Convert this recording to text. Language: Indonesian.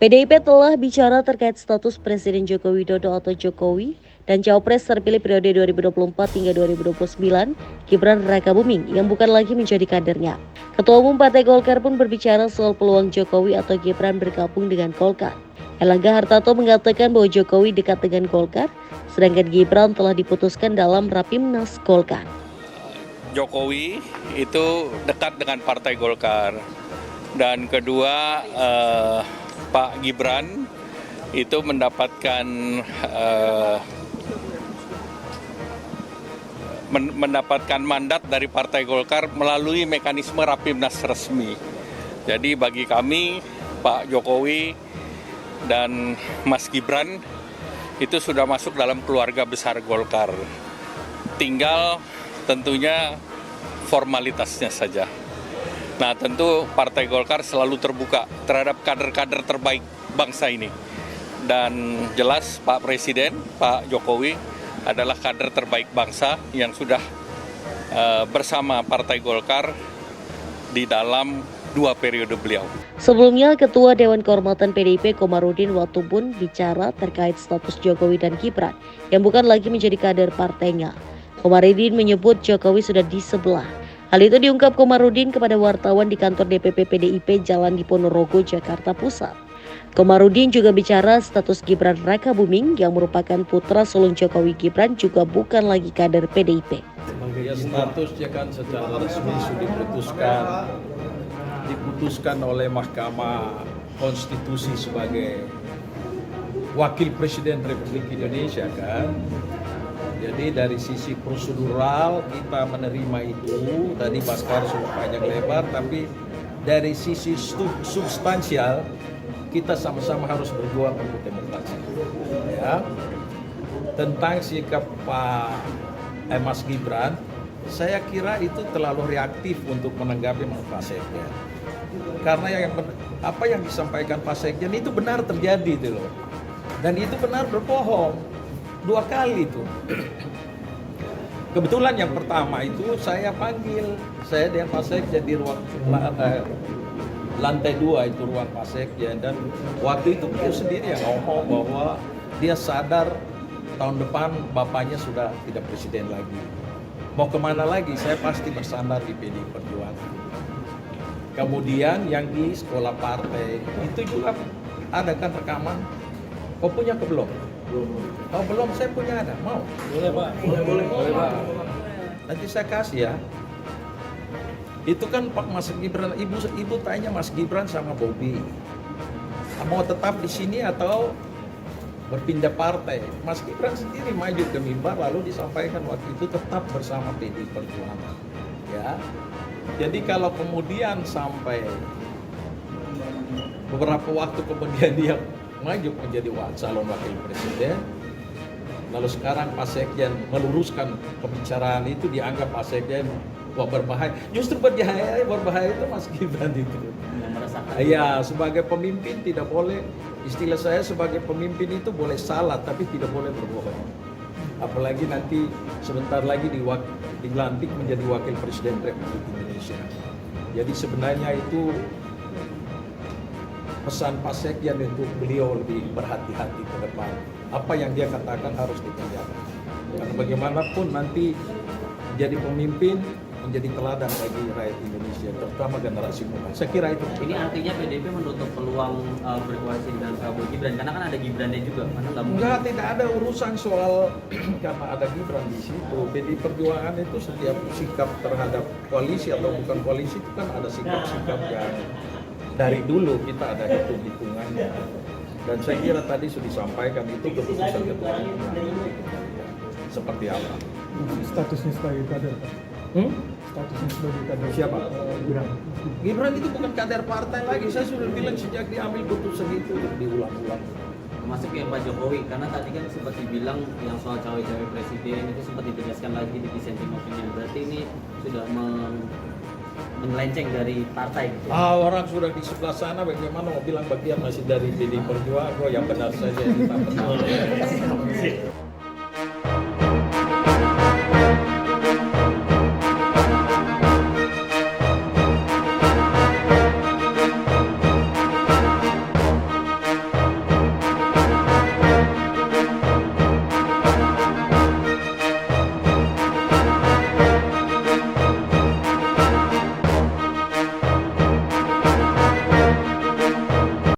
PDIP telah bicara terkait status Presiden Joko Widodo atau Jokowi dan Cawapres terpilih periode 2024 hingga 2029, Gibran Rakabuming yang bukan lagi menjadi kadernya. Ketua Umum Partai Golkar pun berbicara soal peluang Jokowi atau Gibran bergabung dengan Golkar. Erlangga Hartarto mengatakan bahwa Jokowi dekat dengan Golkar, sedangkan Gibran telah diputuskan dalam Rapimnas Golkar. Jokowi itu dekat dengan Partai Golkar, dan kedua Pak Gibran itu mendapatkan mandat dari Partai Golkar melalui mekanisme Rapimnas resmi. Jadi bagi kami Pak Jokowi dan Mas Gibran itu sudah masuk dalam keluarga besar Golkar. Tinggal tentunya formalitasnya saja. Nah, tentu Partai Golkar selalu terbuka terhadap kader-kader terbaik bangsa ini. Dan jelas Pak Presiden, Pak Jokowi adalah kader terbaik bangsa yang sudah bersama Partai Golkar di dalam 2 periode beliau. Sebelumnya, Ketua Dewan Kehormatan PDIP Komarudin Watubun bicara terkait status Jokowi dan Gibran yang bukan lagi menjadi kader partainya. Komarudin menyebut Jokowi sudah di sebelah. Hal itu diungkap Komarudin kepada wartawan di kantor DPP PDIP Jalan Diponorogo, Jakarta Pusat. Komarudin juga bicara status Gibran Rakabuming yang merupakan putra sulung Jokowi Gibran juga bukan lagi kader PDIP. Ya, statusnya kan secara resmi sudah diputuskan oleh Mahkamah Konstitusi sebagai Wakil Presiden Republik Indonesia kan. Jadi dari sisi prosedural kita menerima itu, tadi Baskar sudah panjang lebar, tapi dari sisi substansial kita sama-sama harus berjuang untuk demokrasi. Ya. Tentang sikap Mas Gibran, saya kira itu terlalu reaktif untuk menanggapi Pak Sekjen. Karena apa yang disampaikan Pak Sekjen itu benar terjadi itu loh. Dan itu benar berbohong. 2 kali itu. Kebetulan yang pertama itu saya panggil, saya dan Pak Sekjen di ruang lantai 2 itu ruang Pak Sekjen, dan waktu itu beliau sendiri yang ngomong bahwa dia sadar tahun depan bapaknya sudah tidak presiden lagi. Mau kemana lagi? Saya pasti bersandar di PDI Perjuangan. Kemudian yang di sekolah partai itu juga ada kan rekaman. Kau punya ke belum? Oh belum, saya punya ada. Mau? Boleh Pak. Boleh Pak. Nanti saya kasih ya. Itu kan Pak Mas Gibran, ibu tanya Mas Gibran sama Bobi, mau tetap di sini atau berpindah partai? Mas Gibran sendiri maju ke mimbar lalu disampaikan waktu itu tetap bersama PDI Perjuangan. Ya. Jadi kalau kemudian sampai beberapa waktu kemudian dia maju menjadi calon wakil presiden, lalu sekarang Pak Sekjen meluruskan pembicaraan itu, dianggap Pak Sekjen berbahaya. Justru berbahaya itu Mas Gibran itu. Iya, sebagai pemimpin tidak boleh, istilah saya sebagai pemimpin itu boleh salah tapi tidak boleh berbohong. Apalagi nanti sebentar lagi dilantik menjadi wakil presiden Republik Indonesia. Jadi sebenarnya itu pesan Pak Sekjen untuk beliau lebih berhati-hati ke depan. Apa yang dia katakan harus dikerjakan. Karena bagaimanapun nanti menjadi pemimpin, menjadi teladan bagi rakyat Indonesia, terutama generasi muda. Saya kira itu. Ini artinya PDIP menutup peluang berkoalisi dengan Prabowo Gibran, karena kan ada Gibrannya juga. Enggak, tidak ada urusan soal karena ada Gibran di situ. PDI Perjuangan itu setiap sikap terhadap koalisi atau bukan koalisi itu kan ada sikap-sikap yang dari dulu kita ada hitung-hitungannya, dan saya kira tadi sudah disampaikan itu keputusan ketua umum seperti apa. Statusnya sebagai kader, Pak. Statusnya sebagai kader Siapa? Gibran. Gibran itu bukan kader partai lagi. Saya sudah bilang sejak diambil keputusan itu diulang-ulang. Termasuk yang Pak Jokowi, karena tadi kan sempat dibilang yang soal cawe-cawe presiden itu sempat ditegaskan lagi di dissenting opinion. Berarti ini sudah melenceng dari partai gitu. Orang sudah di sebelah sana, bagaimana mau bilang bagian masih dari PDI Perjuangan? Yang benar saja yang tak benar.